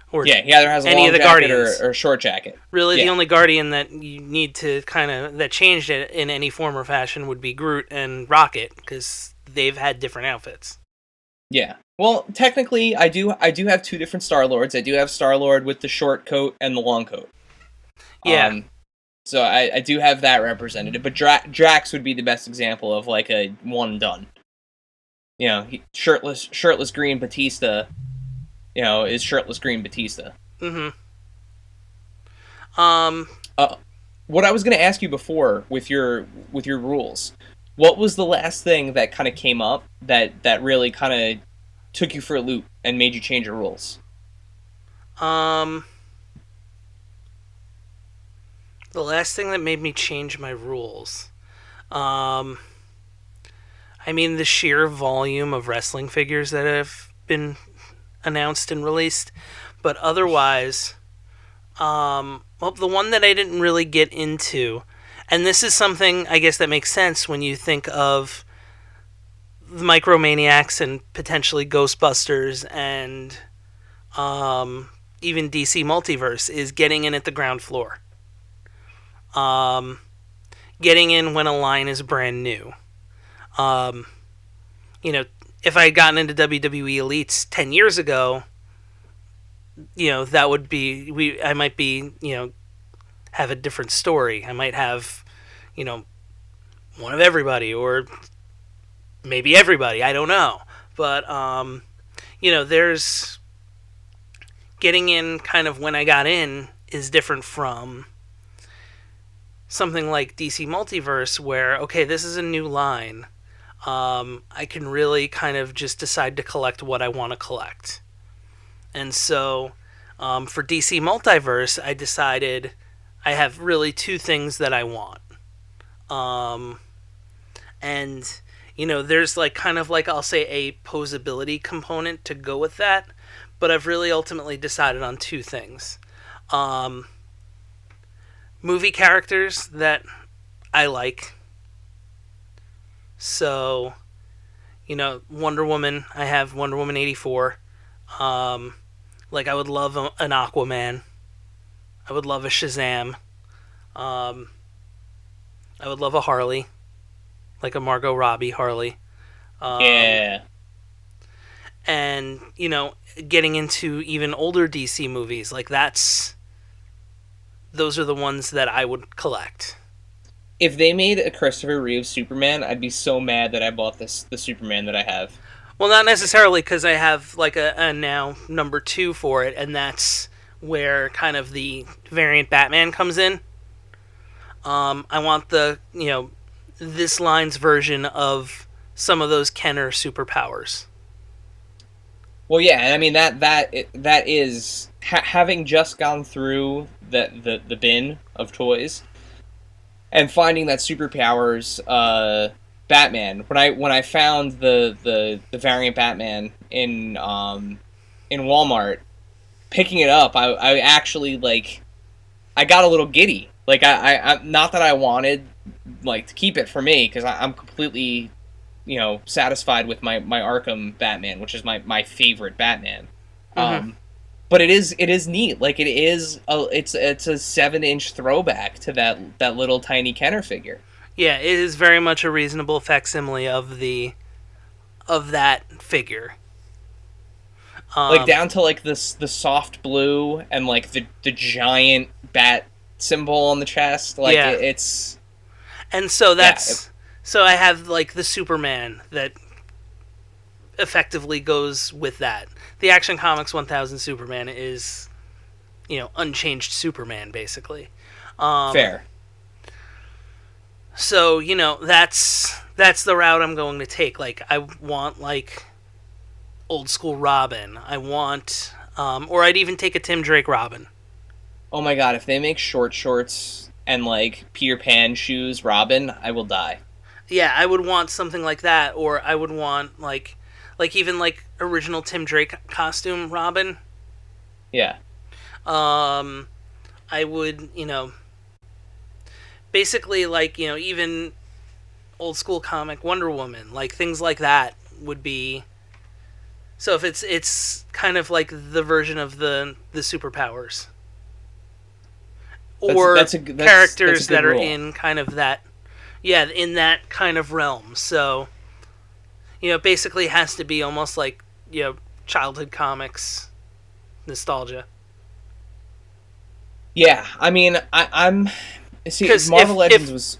Or he either has a long jacket or a short jacket. Really, the only Guardian that you need to that changed it in any form or fashion would be Groot and Rocket, because they've had different outfits. Yeah. Well, technically, I do have two different Star-Lords. I do have Star-Lord with the short coat and the long coat. Yeah. So I do have that represented, but Drax would be the best example of like a one and done. Shirtless green Batista. Is shirtless green Batista. Mm-hmm. What I was going to ask you before with your rules, what was the last thing that kind of came up that really kind of took you for a loop and made you change your rules? The last thing that made me change my rules, I mean, the sheer volume of wrestling figures that have been announced and released, but otherwise, the one that I didn't really get into, and this is something I guess that makes sense when you think of the Micromaniacs and potentially Ghostbusters and even DC Multiverse, is getting in at the ground floor. Getting in when a line is brand new. If I had gotten into WWE Elites 10 years ago, that would be, I might be, have a different story. I might have, one of everybody, or maybe everybody, I don't know. But, there's, getting in kind of when I got in is different from something like DC Multiverse, where, okay, this is a new line. I can really kind of just decide to collect what I want to collect. And so, for DC Multiverse, I decided I have really two things that I want. And, there's like kind of like, I'll say, a posability component to go with that, but I've really ultimately decided on two things. Movie characters that I like, So, Wonder Woman, I have Wonder Woman 84. Like, I would love an Aquaman. I would love a Shazam. Um, I would love a Harley, like a Margot Robbie Harley. Yeah. And, getting into even older DC movies, like those are the ones that I would collect. If they made a Christopher Reeve Superman, I'd be so mad that I bought the Superman that I have. Well, not necessarily, because I have like a now number 2 for it, and that's where kind of the variant Batman comes in. I want this line's version of some of those Kenner superpowers. Well, yeah, and I mean that is having just gone through the bin of toys and finding that superpowers Batman. When I found the variant Batman in Walmart, picking it up, I actually I got a little giddy. Like I not that I wanted to keep it for me, because I'm completely satisfied with my Arkham Batman, which is my favorite Batman. Mm-hmm. But it is neat. Like it's a 7-inch throwback to that little tiny Kenner figure. Yeah, it is very much a reasonable facsimile of that figure. Down to the soft blue and the giant bat symbol on the chest. It's. And so that's so I have the Superman that effectively goes with that. The Action Comics 1000 Superman is, unchanged Superman basically. Fair. So that's the route I'm going to take. I want old school Robin. I want, or I'd even take a Tim Drake Robin. Oh my god! If they make short shorts and Peter Pan shoes Robin, I will die. Yeah, I would want something like that, or I would want even original Tim Drake costume Robin. Yeah. I would, basically even old school comic Wonder Woman, things like that would be. So if it's kind of the version of the superpowers, or that's characters that are rule. in kind of that, in that kind of realm. So basically has to be almost childhood comics nostalgia. Yeah, I mean, I'm see Marvel Legends was.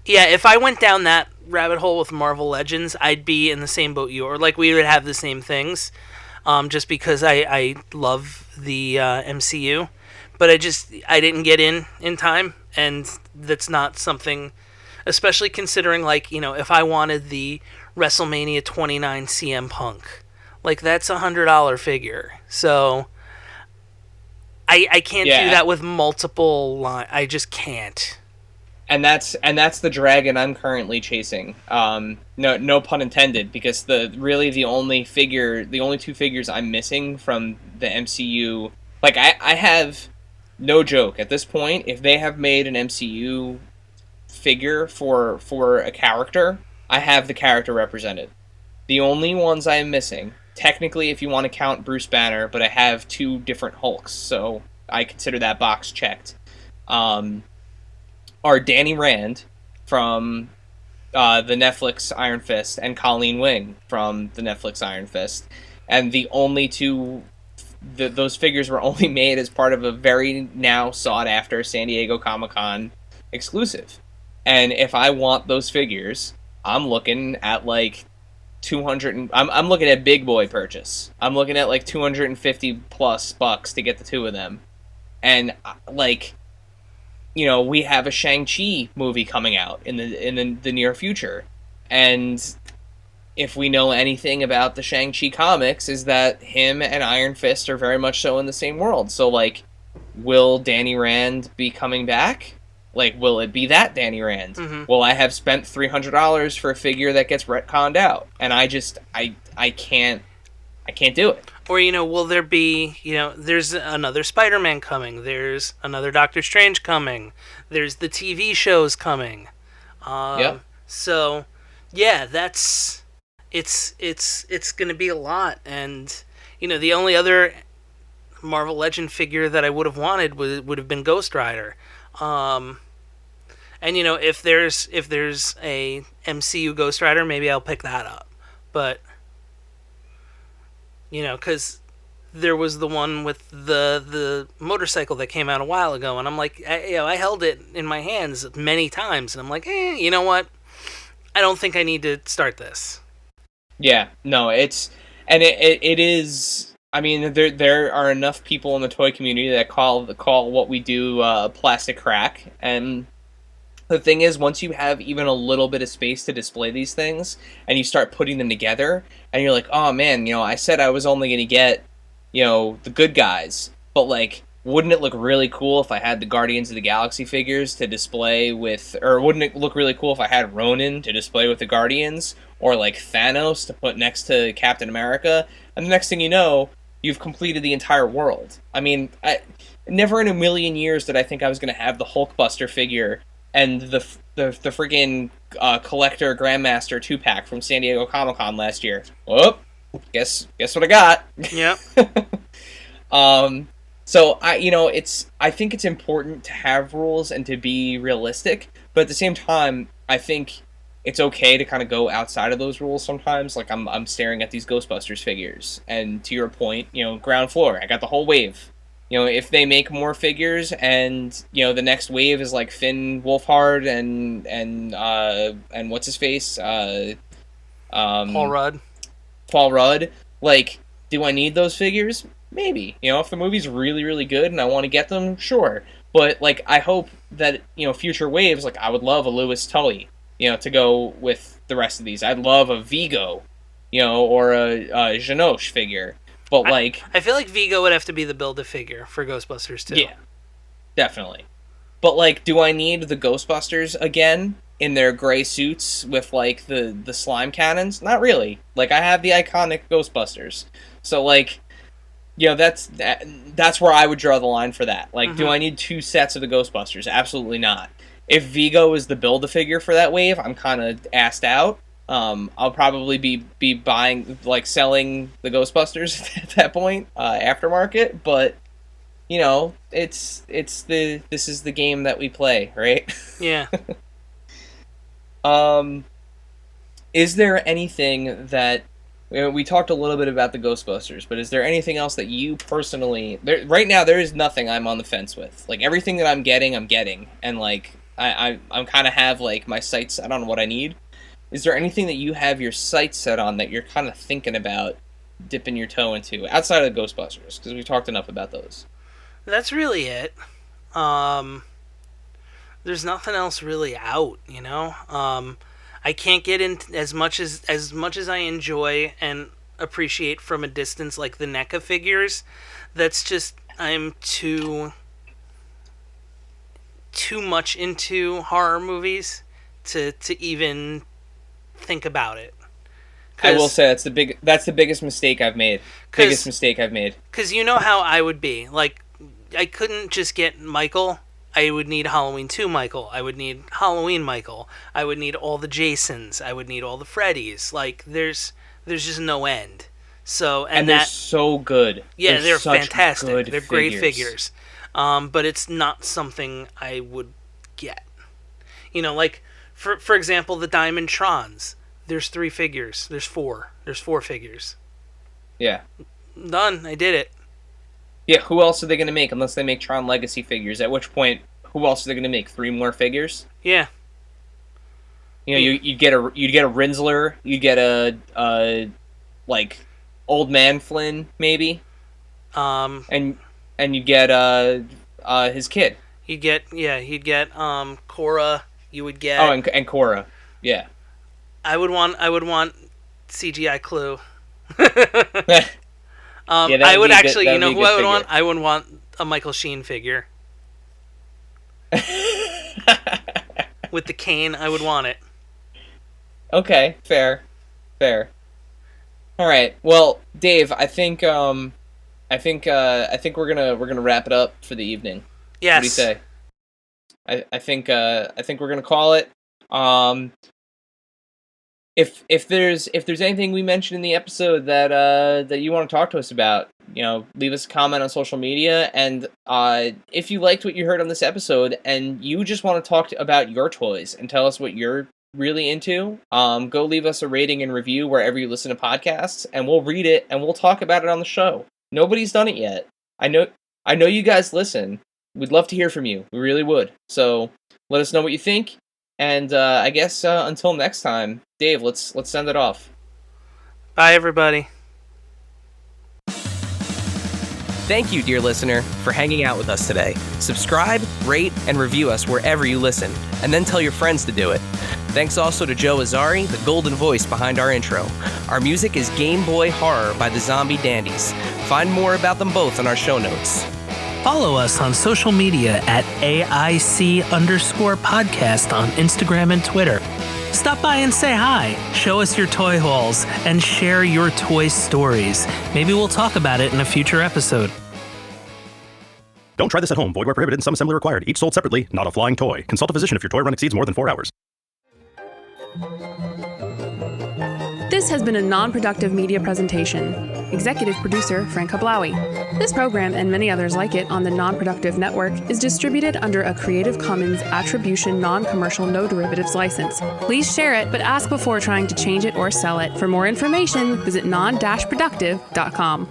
Yeah, if I went down that rabbit hole with Marvel Legends, I'd be in the same boat you, or we would have the same things, just because I love the MCU, but I didn't get in time, and that's not something, especially considering if I wanted the WrestleMania 29 CM Punk, that's $100 figure, so I can't do that with multiple lines. I just can't. And that's the dragon I'm currently chasing. No pun intended, because the only two figures I'm missing from the MCU, I have no joke at this point. If they have made an MCU figure for a character, I have the character represented. The only ones I am missing, technically, if you want to count Bruce Banner, but I have 2 different Hulks, so I consider that box checked. Are Danny Rand from the Netflix Iron Fist and Colleen Wing from the Netflix Iron Fist. And the only two, those figures were only made as part of a very now sought-after San Diego Comic-Con exclusive. And if I want those figures, I'm looking at 200, I'm looking at big boy purchase. I'm looking at $250+ to get the 2 of them. And we have a Shang-Chi movie coming out in the near future, and if we know anything about the Shang-Chi comics, is that him and Iron Fist are very much so in the same world. So will Danny Rand be coming back? Will it be that Danny Rand? Mm-hmm. Will I have spent $300 for a figure that gets retconned out? And I can't do it. Or, will there be, there's another Spider-Man coming, there's another Doctor Strange coming, there's the TV shows coming. Yep. So, yeah, that's it's going to be a lot. And the only other Marvel Legend figure that I would have wanted would have been Ghost Rider. Um, and if there's a MCU Ghost Rider, maybe I'll pick that up. But because there was the one with the motorcycle that came out a while ago, and I'm like, I held it in my hands many times, and I'm like, you know what? I don't think I need to start this. Yeah, no, it is. I mean, there are enough people in the toy community that call what we do plastic crack, and the thing is, once you have even a little bit of space to display these things, and you start putting them together, and you're like, oh man, I said I was only gonna get, the good guys, but like, wouldn't it look really cool if I had the Guardians of the Galaxy figures to display with, or wouldn't it look really cool if I had Ronin to display with the Guardians, or like Thanos to put next to Captain America, and the next thing you know, you've completed the entire world. I mean, never in a million years did I think I was gonna have the Hulkbuster figure and the freaking collector Grandmaster 2-pack from San Diego Comic-Con last year. Whoop! Guess what I got. Yep. So I think it's important to have rules and to be realistic, but at the same time, I think it's okay to kind of go outside of those rules sometimes. Like I'm staring at these Ghostbusters figures, and to your point, ground floor, I got the whole wave. If they make more figures and, the next wave is like Finn Wolfhard and what's his face? Paul Rudd. Paul Rudd. Like, do I need those figures? Maybe. If the movie's really, really good and I want to get them, sure. But, like, I hope that, future waves, like, I would love a Louis Tully, to go with the rest of these. I'd love a Vigo, or a Janoche figure. But I feel like Vigo would have to be the Build-A-Figure for Ghostbusters too. Yeah, definitely. But like, do I need the Ghostbusters again in their gray suits with like the slime cannons? Not really. Like, I have the iconic Ghostbusters, so like, that's where I would draw the line for that. Like, do I need 2 sets of the Ghostbusters? Absolutely not. If Vigo is the Build-A-Figure for that wave, I'm kind of assed out. I'll probably be buying, like, selling the Ghostbusters at that point, aftermarket, but, this is the game that we play, right? Yeah. Is there anything that, we talked a little bit about the Ghostbusters, but is there anything else that you personally, right now there is nothing I'm on the fence with. Like, everything that I'm getting, and, like, I'm kind of have, like, my sights set on what I need. Is there anything that you have your sights set on that you're kind of thinking about dipping your toe into, outside of the Ghostbusters? Because we've talked enough about those. That's really it. There's nothing else really out, I can't get in as much as I enjoy and appreciate from a distance, like the NECA figures. That's just, I'm too much into horror movies to even think about it. I will say that's the biggest mistake I've made. Biggest mistake I've made. Because you know how I would be. Like, I couldn't just get Michael. I would need Halloween 2 Michael. I would need Halloween Michael. I would need all the Jasons. I would need all the Freddys. Like, there's just no end. So and they're so good. Yeah, they're fantastic. They're great figures. But it's not something I would get. Like, for example, the Diamond Trons. There's 3 figures. There's 4. There's 4 figures. Yeah. Done. I did it. Yeah, who else are they going to make unless they make Tron Legacy figures? At which point, who else are they going to make? 3 more figures? Yeah. You'd get a Rinsler, you'd get a like Old Man Flynn maybe. And you'd get his kid. He'd get Cora. You would get and Cora. Yeah. I would want CGI Clue. Yeah, I would actually, who I would want? I would want a Michael Sheen figure. With the cane, I would want it. Okay, fair. All right. Well, Dave, I think we're gonna wrap it up for the evening. Yes. What do you say? I think we're gonna call it. if there's anything we mentioned in the episode that you want to talk to us about, leave us a comment on social media. And if you liked what you heard on this episode and you just want to talk about your toys and tell us what you're really into, go leave us a rating and review wherever you listen to podcasts, and we'll read it and we'll talk about it on the show. Nobody's done it yet. I know you guys listen. We'd love to hear from you. We really would. So let us know what you think. And I guess until next time, Dave, let's send it off. Bye, everybody. Thank you, dear listener, for hanging out with us today. Subscribe, rate, and review us wherever you listen, and then tell your friends to do it. Thanks also to Joe Azari, the golden voice behind our intro. Our music is Game Boy Horror by the Zombie Dandies. Find more about them both on our show notes. Follow us on social media at AIC_podcast on Instagram and Twitter. Stop by and say hi, show us your toy hauls, and share your toy stories. Maybe we'll talk about it in a future episode. Don't try this at home. Void where prohibited and some assembly required. Each sold separately, not a flying toy. Consult a physician if your toy run exceeds more than 4 hours. This has been a non-productive media presentation. Executive producer Frank Hablawi. This program and many others like it on the Non-Productive Network is distributed under a Creative Commons Attribution Non-Commercial No Derivatives license. Please share it, but ask before trying to change it or sell it. For more information, visit non-productive.com.